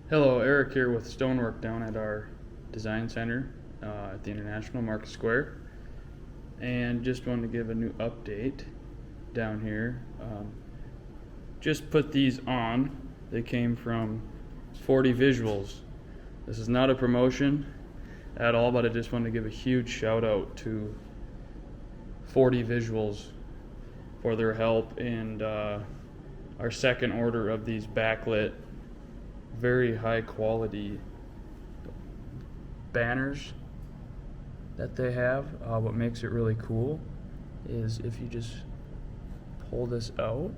Hello, Eric here with Stonework down at our design center at the International Market Square, and just wanted to give a new update down here. Just put these on. They came from 40 Visuals. This is not a promotion at all, but I just wanted to give a huge shout out to 40 Visuals for their help and our second order of these backlit, very high quality banners that they have. What makes it really cool is if you just pull this out,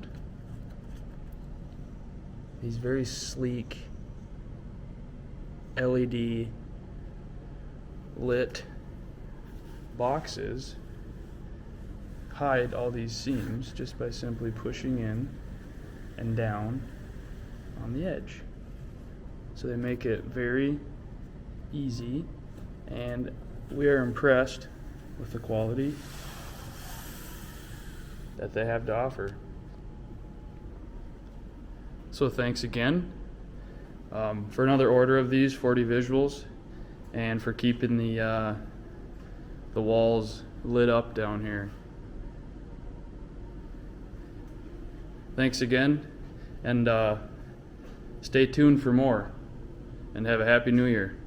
these very sleek LED lit boxes hide all these seams just by simply pushing in and down on the edge. So they make it very easy, and we are impressed with the quality that they have to offer. So thanks again for another order of these 40 Visuals, and for keeping the walls lit up down here. Thanks again, and stay tuned for more. And have a happy new year.